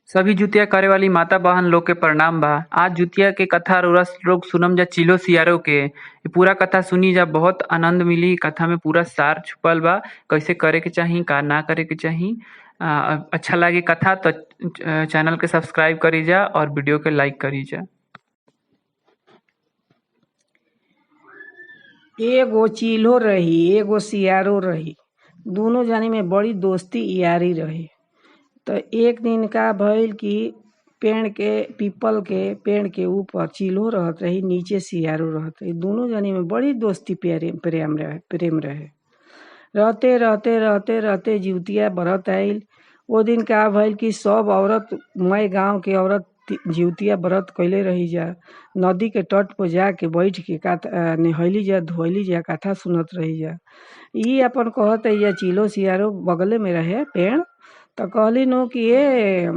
सभी जुतिया करे वाली माता बहन लोग के प्रणाम बा। आज जुतिया के कथा रउरा लोग सुनम जा चिलो सियारो के। ये पूरा कथा सुनी जा, बहुत आनंद मिली। कथा में पूरा सार छुपल बा, कैसे करे के चाही का ना करे के चाही। अच्छा लगे कथा तो चैनल के सब्सक्राइब करी जा और वीडियो के लाइक करी जा। एगो चील्हो रही एगो सियारो रही, दोनों जानी में बड़ी दोस्ती यारी रही। तो एक दिन का भइल कि पीपल के पेड़ के ऊपर चील्हो रहत रही, नीचे सियारो रहत रही। दोनों जानी में बड़ी दोस्ती प्रेम रहे। रहते रहते रहते रहते जिउतिया बरत आइल। वो दिन का भइल कि सब औरत, मैं गांव के औरत जिउतिया व्रत कैले रही जा। नदी के तट पर जाके बैठ के नहैली जा, धोइली जा, कथा सुनत रही जा। ई अपन कहत है चिलो सियारो बगले में रहे पेड़। तो कहली नो कि ये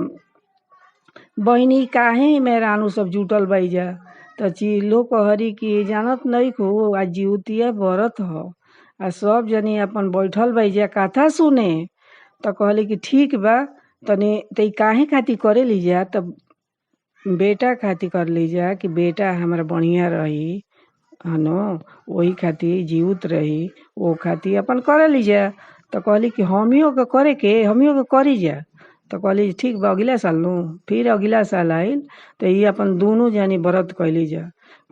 बहनी काहे मेहरानू सब जुटल बाई जा। तो चिलो कहरी कि जानत नहीं को आज जिउतिया व्रत ह, आ सब जनी अपन बैठल बाई जा कथा सुने। तो कहली कि ठीक बा, तनी काहे खातिर करे ली जा। तब बेटा खातिर कर ली जा कि बेटा हमारा बढ़िया रही हनो, वही खातिर जीवित रही, वो खातिर अपन करे ली जा। तो कहली कि हमियों के करी जा। तो कहली ठीक बा, अगला साल नु। फिर अगला साल आइल तो ये अपन दोनों जानी व्रत कैली जा।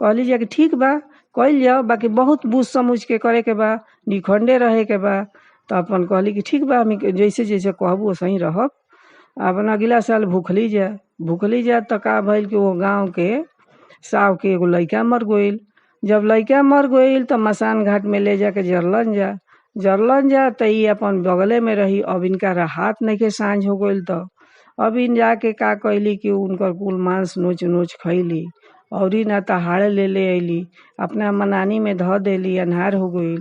कहली जा कि ठीक बा कैल जाओ, बाकी बहुत बुझ समझ के करे के बा, निखंडे रहे के बा। तो अपन कहली कि ठीक बा, हम जैसे जैसे कहबू वैसे ही रहब। अपन अगला साल भूखली जा। तो का भइल कि वो गांव के साव के एगो लइका मर गइल। जब लइका मर गइल तो मसान घाट में ले जाके जरलन जा। तो ये अपन बगले में रही। अब इनका राहत नहीं के सांझ हो गइल। तो अब इन जाके का कैली कि उनकर कुल मांस नोच नोच खैली और ना तहाड़े ले अइली, अपना मनानी में धो देली। अन्हार हो गइल,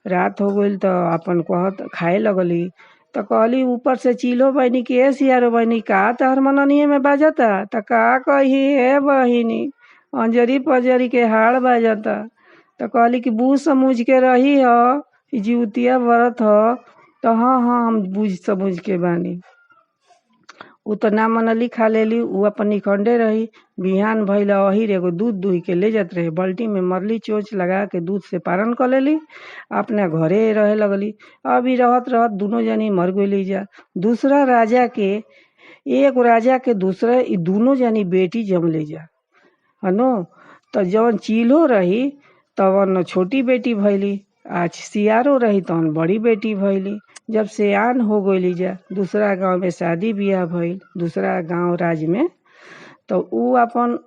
रात हो गइल। तो अपन कहत खाए लगली। तो कहली ऊपर से चिलो बहनी कि ए सियारो बहनी का तहर मननिए में बाजता। तो का कही हे बहिनी, अंजरी पजरी के हाड़ बाजता। तो कहली कि बूझ समझ के रही ह, जिउतिया व्रत ह। तो हाँ हम बूझ समझ के बानी। उ तो ना मनली, खा लेली। उ अपन निखंडे रही। बिहान भइल अहिर एगो दूध दुही के ले जात रहे, बाल्टी में मरली, चोंच लगा के दूध से पारण कर लेली, अपना घरे रहे लगली। अभी रहत रहत दोनों जनी मर गइली जा। दूसरा राजा के, एक राजा के दूसरा ई दोनों जनी बेटी जम ले जा हनो। तो जवन चील्हो रही तवन छोटी बेटी भइली, आज सियारो रही तवन बड़ी बेटी भइली। जब सियान हो गइली जा, दूसरा गांव में शादी बियाह भइल, दूसरा गांव राज में। तो उ अपन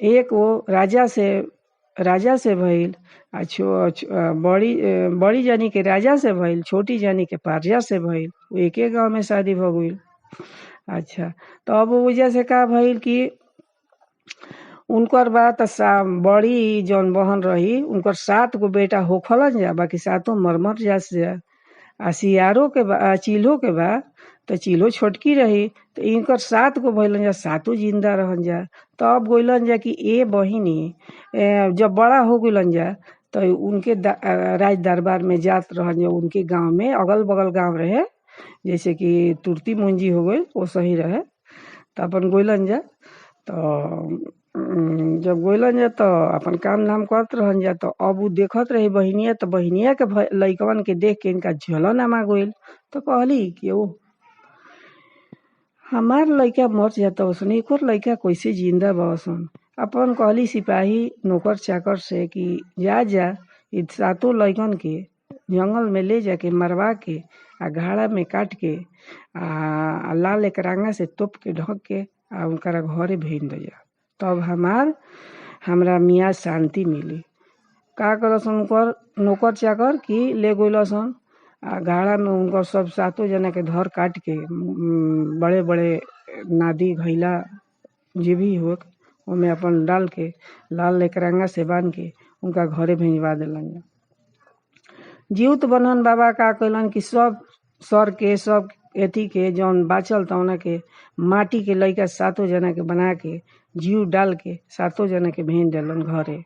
एक वो राजा से भइल, बड़ी जानी के राजा से भइल, छोटी जानी के प्रजा से भइल। वो एके गांव में शादी हो गइल। अच्छा, तो अब वजह से का भइल कि उनकर बात बड़ी जौन बहन रही उनकर 7 गो बेटा होखलन जा, बाकी 7 मर जा। आ सियारो के चिल्हो के बा तो चिल्हो छोटकी रही। तो इनकर 7 गो भइलन जा, 7 जिंदा रहन जा। तब गइलन जा कि ए बहिनी जब बड़ा हो गइलन जा तो उनके राज दरबार में जात रहन जा। उनके गांव में अगल बगल गांव रहे, जैसे कि तुर्ती मुंजी हो गई वो सही रहे। तो अपन गइलन जा। तो जब गइलन जा तो अपन काम नाम करत रहन जा। तो अब उ देखत रही बहिनिया, तो बहिनिया के लइकवन के देख के इनका जलन आमा गइल। तो कहली कि ओ हमार लइका मर जाता ओसन, एक और लइका कैसे जिंदा बसन। अपन कहली सिपाही नौकर चाकर से कि जा इ 7 लइकन के जंगल में ले जाके मरवा के आ घाड़ा में काट के आ लाल एकरांगा से तोप के ढक के आ उनकरा घरे भेज दे जा। तब हमरा मियाँ शांति मिली। का करसन उनकर नौकर चाकर कि ले गइलसन आ घाड़ा में उनकर सब 7 जना के धर काट के बड़े बड़े नादी घैला जे भी हो ओमे अपन डाल के लाल एकरांगा से बांध के उनका घरे भेजवा देलन। जीवित बनन बाबा का कैलन कि सब सर के सब एथी के जौन बाचल तौना के माटी के लइका 7 जना के बना के जीव डाल के 7 जना के भेज देलन घरे।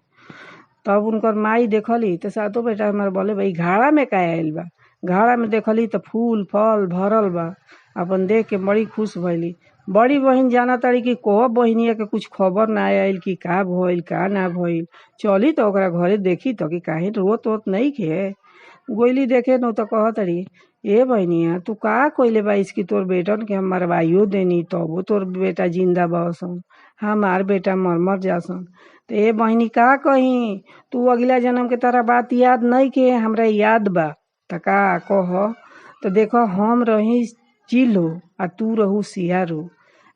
तब उनकर माई देखली तो 7 बेटा हमार बोले भाई घाड़ा में का आइल बा। घाड़ा में देखली तो फूल फल भरल बा। अपन देख के बड़ी खुश भइली। बड़ी बहिन जाना तारी कि कब बहिनिया के कुछ खबर ना आयल कि का भइल का ना भइल। चली तो ओकरा घरे देखी तो कि काहे रोत वोत नइखे। गोइली देखे न तो कहतड़ी ए बहिनिया तू का कइले बाइस कि तोर बेटन के हम मरवाइयो देनी तबो तोर बेटा जिंदा बासन, हमार बेटा मर जासन। तो ए बहिनी का कही, तू अगला जन्म के तारा बात याद नइखे, हमरा याद बा। त का कह। तो देखो हम रही चिल्हो आ तू रहू सियारो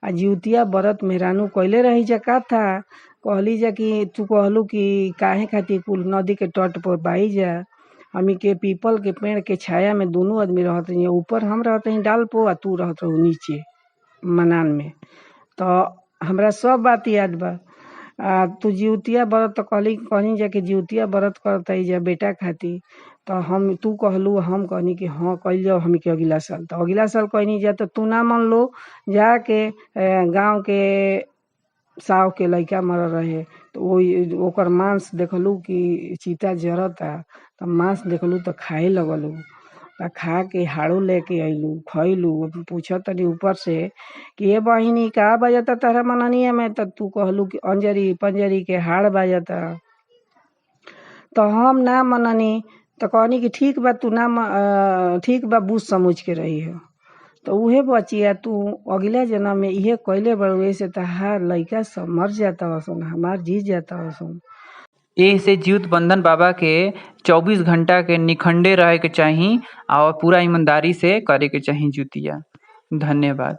आ जिउतिया बरत मेहरानू कइले रही जा कथा। कहली जा कि तू कहलू कि काहे खातिर कुल नदी के तट पर बाई जा। हमी के पीपल के पेड़ के छाया में दोनों आदमी रहत रही, ऊपर हम रहत रही डाल पो आ तू रहत रहू नीचे मनान में। तो हमरा सब बात याद बा। तू जिउतिया बरत तो कहनी जा कि जिउतिया बरत करतई जा बेटा खातिर। तो हम तू कहलू हम कहनी कि हाँ कइल जाओ हमी के अगला साल। तो अगला साल कहनी जा तो तू ना मन लो जाके गांव के साव के लइका मरल रहे तो ओकर मांस देखलू कि चिता जरता। तो मांस देखलू तो खाए लगलू। आ खा के हाड़ो लेके अइलू खइलू। पूछत तनी ऊपर से कि ए बहिनी का बजता तारा मननिया में। तो तू कहलू कि अंजरी पंजरी के हाड़ बजता। तो हम ना मननी तो कहनी कि ठीक बा तू ना ठीक बा बुझ समझ के रही हो। तो उहे बचिया तू अगला जन्म में इहे कइले बड़ुए से तहार लइका सब मर जाता हसन, हमार जीत जाता हसन। एह से जिउत बंधन बाबा के 24 घंटा के निखंडे रहे के चाही और पूरा ईमानदारी से करे के चाही जुतिया। धन्यवाद।